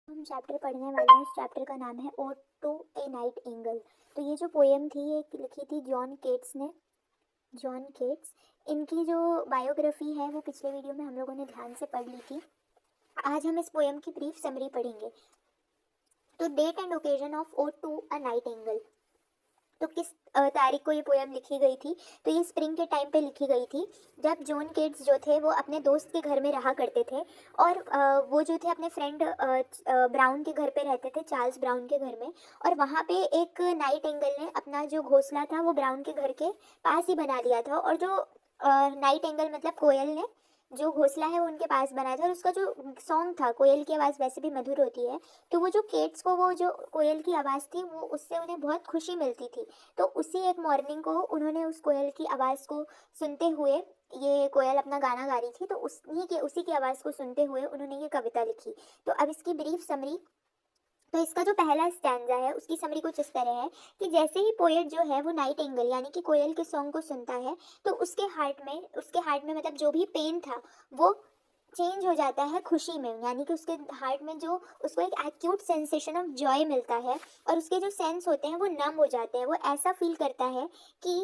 हम चैप्टर पढ़ने वाले हैं। इस चैप्टर का नाम है ode to a nightingale. तो ये जो पोएम थी ये लिखी थी जॉन केट्स ने। जॉन केट्स, इनकी जो बायोग्राफी है वो पिछले वीडियो में हम लोगों ने ध्यान से पढ़ ली थी। आज हम इस पोएम की ब्रीफ समरी पढ़ेंगे। तो date and occasion of ode to a nightingale, तो किस तारीख को ये पोएम लिखी गई थी? तो ये स्प्रिंग के टाइम पे लिखी गई थी, जब जॉन केट्स जो थे वो अपने दोस्त के घर में रहा करते थे। और वो जो थे अपने फ्रेंड ब्राउन के घर पे रहते थे, चार्ल्स ब्राउन के घर में। और वहाँ पे एक नाइट एंगल ने अपना जो घोंसला था वो ब्राउन के घर के पास ही बना लिया था। और जो नाइट एंगल मतलब कोयल ने जो घोंसला है वो उनके पास बनाया था। और उसका जो सॉन्ग था, कोयल की आवाज़ वैसे भी मधुर होती है, तो वो जो केट्स को वो जो कोयल की आवाज़ थी वो उससे उन्हें बहुत खुशी मिलती थी। तो उसी एक मॉर्निंग को उन्होंने उस कोयल की आवाज़ को सुनते हुए, ये कोयल अपना गाना गा रही थी, तो उसी की आवाज़ को सुनते हुए उन्होंने ये कविता लिखी। तो अब इसकी ब्रीफ समरी। तो इसका जो पहला स्टैंजा है उसकी समरी कुछ इस तरह है कि जैसे ही पोएट जो है वो नाइट एंगल यानी कि कोयल के सॉन्ग को सुनता है, तो उसके हार्ट में मतलब जो भी पेन था वो चेंज हो जाता है खुशी में। यानी कि उसके हार्ट में जो उसको एक एक्यूट सेंसेशन ऑफ जॉय मिलता है, और उसके जो सेंस होते हैं वो नम हो जाते हैं। वो ऐसा फील करता है कि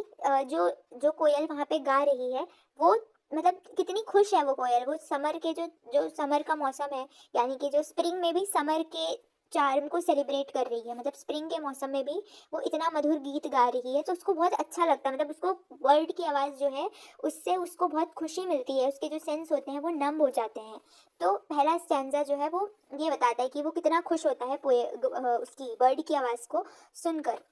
जो जो कोयल वहाँ पे गा रही है वो मतलब कितनी खुश है वो कोयल। वो समर के जो जो समर का मौसम है, यानी कि जो स्प्रिंग में भी समर के चार्म को सेलिब्रेट कर रही है, मतलब स्प्रिंग के मौसम में भी वो इतना मधुर गीत गा रही है, तो उसको बहुत अच्छा लगता है। मतलब उसको वर्ड की आवाज़ जो है उससे उसको बहुत खुशी मिलती है, उसके जो सेंस होते हैं वो नम हो जाते हैं। तो पहला स्टैंजा जो है वो ये बताता है कि वो कितना खुश होता है उसकी बर्ड की आवाज़ को सुनकर।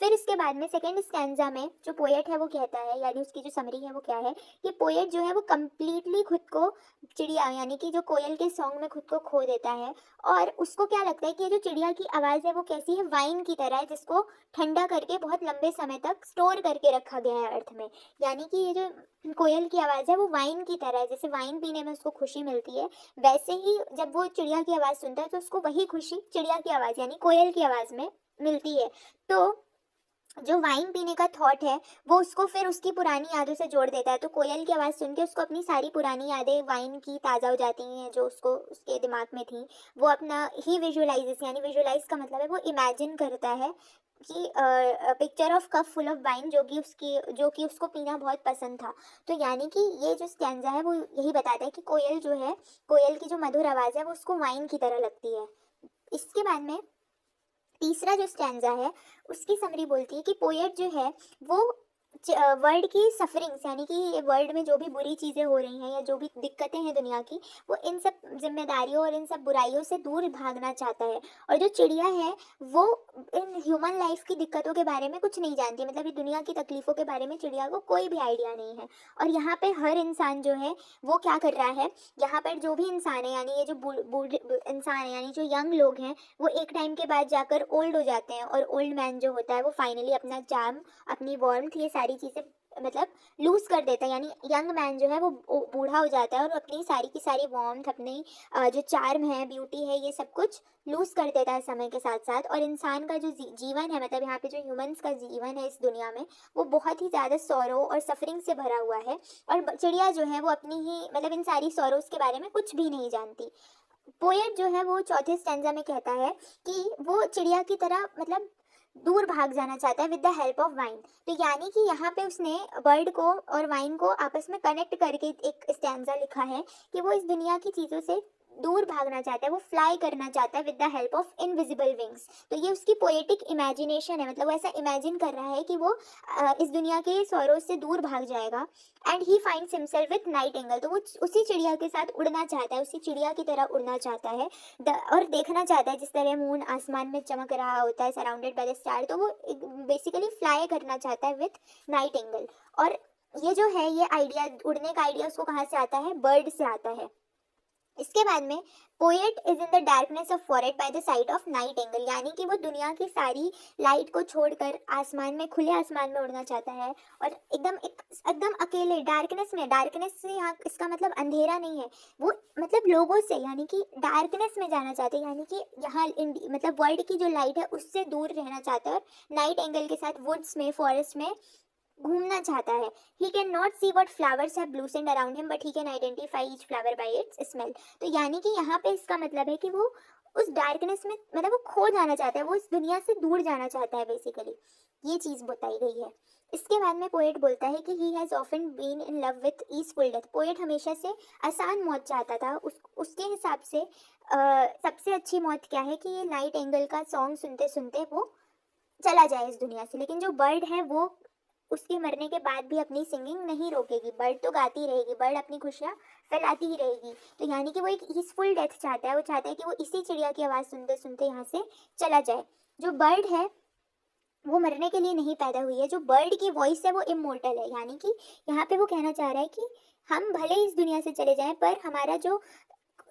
फिर इसके बाद में सेकेंड स्टैंजा में जो पोएट है वो कहता है, यानी उसकी जो समरी है वो क्या है कि पोएट जो है वो कंप्लीटली खुद को चिड़िया यानी कि जो कोयल के सॉन्ग में खुद को खो देता है। और उसको क्या लगता है कि ये जो चिड़िया की आवाज़ है वो कैसी है, वाइन की तरह है, जिसको ठंडा करके बहुत लंबे समय तक स्टोर करके रखा गया है अर्थ में। यानी कि ये जो कोयल की आवाज़ है वो वाइन की तरह है, जैसे वाइन पीने में उसको खुशी मिलती है, वैसे ही जब वो चिड़िया की आवाज़ सुनता है तो उसको वही खुशी चिड़िया की आवाज़ यानी कोयल की आवाज़ में मिलती है। तो जो वाइन पीने का थॉट है वो उसको फिर उसकी पुरानी यादों से जोड़ देता है। तो कोयल की आवाज़ सुन के उसको अपनी सारी पुरानी यादें वाइन की ताज़ा हो जाती हैं, जो उसको उसके दिमाग में थी। वो अपना ही विजुअलाइजेस, यानी विजुअलाइज का मतलब है वो इमेजिन करता है कि picture of cup full of wine, जो कि उसको पीना बहुत पसंद था। तो यानी कि ये जो स्टैंजा है वो यही बताता है कि कोयल जो है, कोयल की जो मधुर आवाज़ है वो उसको वाइन की तरह लगती है। इसके बाद में तीसरा जो स्टैंजा है उसकी समरी बोलती है कि पोएट जो है वो वर्ल्ड की सफरिंग्स यानी कि वर्ल्ड में जो भी बुरी चीज़ें हो रही हैं या जो भी दिक्कतें हैं दुनिया की, वो इन सब जिम्मेदारियों और इन सब बुराइयों से दूर भागना चाहता है। और जो चिड़िया है वो इन ह्यूमन लाइफ की दिक्कतों के बारे में कुछ नहीं जानती, मतलब ये दुनिया की तकलीफ़ों के बारे में चिड़िया को कोई भी आइडिया नहीं है। और यहाँ पे हर इंसान जो है वो क्या कर रहा है, यहाँ पर जो भी इंसान है यानी ये जो बूढ़े इंसान है यानी जो यंग लोग हैं, वो एक टाइम के बाद जाकर ओल्ड हो जाते हैं। और ओल्ड मैन जो होता है वो फाइनली अपना चार्म, अपनी वार्मथ, ये सारी चीज़ें मतलब लूज कर देता है। यानी यंग मैन जो है वो बूढ़ा हो जाता है और अपनी सारी की सारी वार्मथ, अपनी जो चार्म है, ब्यूटी है, ये सब कुछ लूज कर देता है समय के साथ साथ। और इंसान का जो जीवन है, मतलब यहाँ पे जो ह्यूमंस का जीवन है इस दुनिया में, वो बहुत ही ज़्यादा सौरों और सफरिंग से भरा हुआ है। और चिड़िया जो है वो अपनी ही मतलब इन सारी सौरों के बारे में कुछ भी नहीं जानती। पोएट जो है वो चौथे स्टैंजा में कहता है कि वो चिड़िया की तरह मतलब दूर भाग जाना चाहता है with the help of wine. तो यानी कि यहाँ पे उसने बर्ड को और वाइन को आपस में कनेक्ट करके एक स्टैंजा लिखा है कि वो इस दुनिया की चीज़ों से दूर भागना चाहता है, वो फ्लाई करना चाहता है with the help of invisible wings. तो ये उसकी पोएटिक इमेजिनेशन है, मतलब वो ऐसा इमेजिन कर रहा है कि वो इस दुनिया के सौरों से दूर भाग जाएगा। And he finds himself with night angle, तो वो उसी चिड़िया के साथ उड़ना चाहता है, उसी चिड़िया की तरह उड़ना चाहता है और देखना चाहता है जिस तरह मून आसमान में चमक रहा होता है सराउंडेड बाय द स्टार, तो वो बेसिकली फ्लाई करना चाहता है विथ नाइट एंगल। और ये जो है ये आइडिया, उड़ने का आइडिया उसको कहाँ से आता है, बर्ड से आता है। इसके बाद में poet is in the darkness of forest by the side of night angle, यानी कि वो दुनिया की सारी लाइट को छोड़कर आसमान में, खुले आसमान में उड़ना चाहता है। और एकदम अकेले डार्कनेस में, डार्कनेस से यहाँ इसका मतलब अंधेरा नहीं है, वो मतलब लोगों से, यानी कि डार्कनेस में जाना चाहते हैं, यानी कि यहाँ मतलब वर्ल्ड की जो लाइट है उससे दूर रहना चाहता है। और नाइट एंगल के साथ वुड्स में, फॉरेस्ट में घूमना चाहता है। He can not see what flowers have blossomed around him but he can identify each flower by its smell. तो यानी कि यहाँ पे इसका मतलब है कि वो उस डार्कनेस में मतलब वो खो जाना चाहता है, वो इस दुनिया से दूर जाना चाहता है बेसिकली, ये चीज़ बताई गई है। इसके बाद में पोएट बोलता है कि he has often been in love with easeful death. Poet हमेशा से आसान मौत चाहता था। उसके हिसाब से सबसे अच्छी मौत क्या है कि ये नाइट एंगल का सॉन्ग सुनते सुनते वो चला जाए इस दुनिया से। लेकिन जो बर्ड है वो उसके मरने के बाद भी अपनी सिंगिंग नहीं रोकेगी, बर्ड तो गाती रहेगी, बर्ड अपनी खुशियाँ फैलाती ही रहेगी। तो यानी कि वो एक पीसफुल डेथ चाहता है, वो चाहता है कि वो इसी चिड़िया की आवाज़ सुनते सुनते यहाँ से चला जाए। जो बर्ड है वो मरने के लिए नहीं पैदा हुई है, जो बर्ड की वॉइस है वो इमोर्टल है। यानी कि यहाँ पे वो कहना चाह रहा है कि हम भले इस दुनिया से चले जाएं पर हमारा जो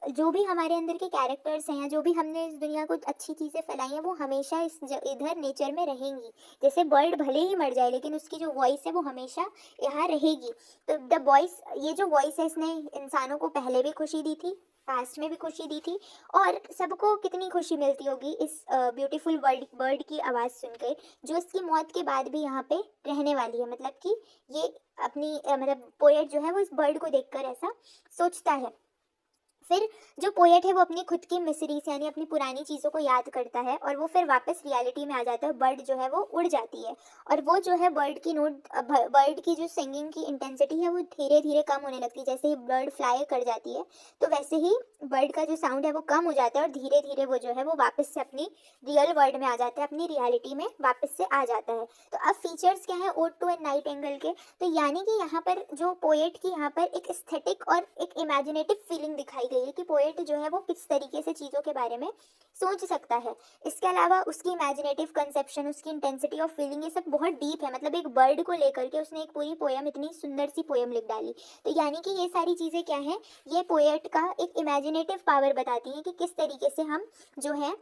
जो भी हमारे अंदर के कैरेक्टर्स हैं या जो भी हमने इस दुनिया को अच्छी चीज़ें फैलाई हैं वो हमेशा इधर नेचर में रहेंगी। जैसे बर्ड भले ही मर जाए लेकिन उसकी जो वॉइस है वो हमेशा यहाँ रहेगी। तो द वॉइस, ये जो वॉइस है इसने इंसानों को पहले भी खुशी दी थी, पास्ट में भी खुशी दी थी, और सबको कितनी खुशी मिलती होगी इस ब्यूटीफुल वर्ड बर्ड की आवाज़ सुनकर, जो इसकी मौत के बाद भी यहाँ पे रहने वाली है। मतलब कि ये अपनी मतलब पोएट जो है वो इस बर्ड को देखकर ऐसा सोचता है। फिर जो पोएट है वो अपनी खुद की मिसरीज यानी अपनी पुरानी चीज़ों को याद करता है और वो फिर वापस रियलिटी में आ जाता है। बर्ड जो है वो उड़ जाती है और वो जो है बर्ड की बर्ड की जो सिंगिंग की इंटेंसिटी है वो धीरे धीरे कम होने लगती है। जैसे ही बर्ड फ्लाई कर जाती है तो वैसे ही बर्ड का जो साउंड है वो कम हो जाता है और धीरे धीरे वो जो है वो वापस से अपनी रियल वर्ल्ड में आ जाता है, अपनी रियलिटी में वापस से आ जाता है। तो अब फीचर्स क्या है ode to and nightingale के? तो यानी कि यहाँ पर जो पोएट की यहाँ पर एक एस्थेटिक और एक इमेजिनेटिव फीलिंग दिखाई गई है कि पोएट जो है वो किस तरीके से चीज़ों के बारे में सोच सकता है। इसके अलावा उसकी इमेजिनेटिव कंसेप्शन, उसकी इंटेंसिटी ऑफ फीलिंग, ये सब बहुत डीप है। मतलब एक बर्ड को लेकर के उसने एक पूरी पोयम, इतनी सुंदर सी पोयम लिख डाली। तो यानी कि ये सारी चीज़ें क्या है, ये पोएट का एक इमेजिनेटिव पावर बताती हैं कि किस तरीके से हम जो है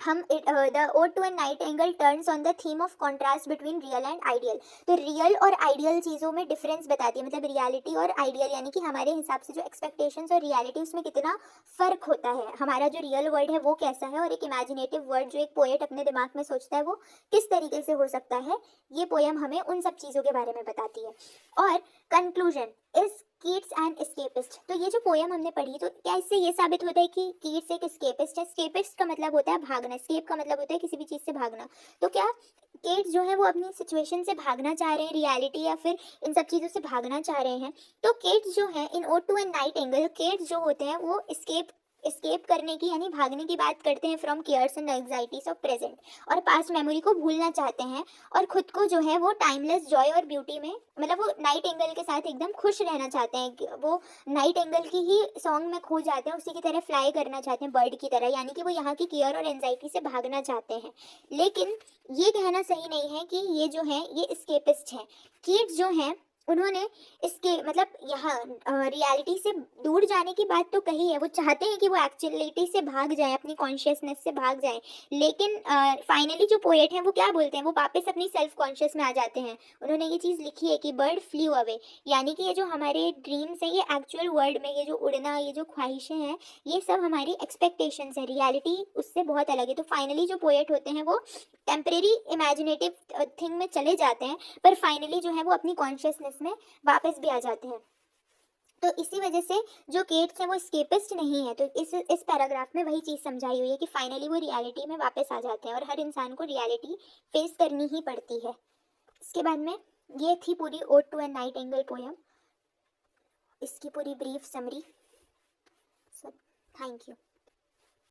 हम the ode to an nightingale turns on the theme of contrast between real and ideal. तो रियल और आइडियल चीज़ों में डिफरेंस बताती है, मतलब रियलिटी और आइडियल, यानी कि हमारे हिसाब से जो एक्सपेक्टेशंस और रियलिटी उसमें कितना फ़र्क होता है, हमारा जो रियल वर्ल्ड है वो कैसा है और एक इमेजिनेटिव वर्ल्ड जो एक पोएट अपने दिमाग में सोचता है वो किस तरीके से हो सकता है। ये पोएम हमें उन सब चीज़ों के बारे में बताती है। और conclusion is Keats and escapist. तो ये जो पोएम हमने पढ़ी तो क्या इससे ये साबित होता है कि कीट्स एक एस्केपिस्ट है? एस्केपिस्ट का मतलब होता है भागना, एस्केप का मतलब होता है किसी भी चीज़ से भागना। तो क्या केट्स जो है वो अपनी सिचुएशन से भागना चाह रहे हैं, रियलिटी या फिर इन सब चीज़ों से भागना चाह रहे हैं? तो केट्स जो है in ode to an nightingale, Keats जो होते हैं वो एस्केप करने की यानी भागने की बात करते हैं from cares and anxieties of present, और पास्ट मेमोरी को भूलना चाहते हैं और खुद को जो है वो टाइमलेस जॉय और ब्यूटी में, मतलब वो नाइट एंगल के साथ एकदम खुश रहना चाहते हैं कि वो नाइट एंगल की ही सॉन्ग में खो जाते हैं, उसी की तरह फ्लाई करना चाहते हैं बर्ड की तरह, यानी कि वो यहाँ की केयर और एंजाइटी से भागना चाहते हैं। लेकिन ये कहना सही नहीं है कि ये जो है ये स्केपिस्ट हैं। किड्स जो हैं उन्होंने इसके मतलब यहाँ रियलिटी से दूर जाने की बात तो कही है, वो चाहते हैं कि वो एक्चुअलिटी से भाग जाएं, अपनी कॉन्शियसनेस से भाग जाएं। लेकिन फाइनली जो पोएट हैं वो क्या बोलते हैं, वो वापस अपनी सेल्फ कॉन्शियस में आ जाते हैं। उन्होंने ये चीज़ लिखी है कि बर्ड फ्लू अवे, यानी कि ये जो हमारे ड्रीम्स हैं ये एक्चुअल वर्ल्ड में ये जो उड़ना, ये जो ख्वाहिशें हैं, ये सब हमारी एक्सपेक्टेशंस है, रियलिटी उससे बहुत अलग है। तो फाइनली जो पोएट होते हैं वो टेम्परेरी इमेजिनेटिव थिंग में चले जाते हैं पर फाइनली जो है वो अपनी कॉन्शियसनेस में वापस भी आ जाते हैं। तो इसी वजह से जो केट्स हैं वो स्केपिस्ट नहीं है। तो इस पैराग्राफ में वही चीज़ समझाई हुई है कि फाइनली वो रियलिटी में वापस आ जाते हैं और हर इंसान को रियलिटी फेस करनी ही पड़ती है। इसके बाद में ये थी पूरी ode to an nightingale poem, इसकी पूरी brief summary. So thank you.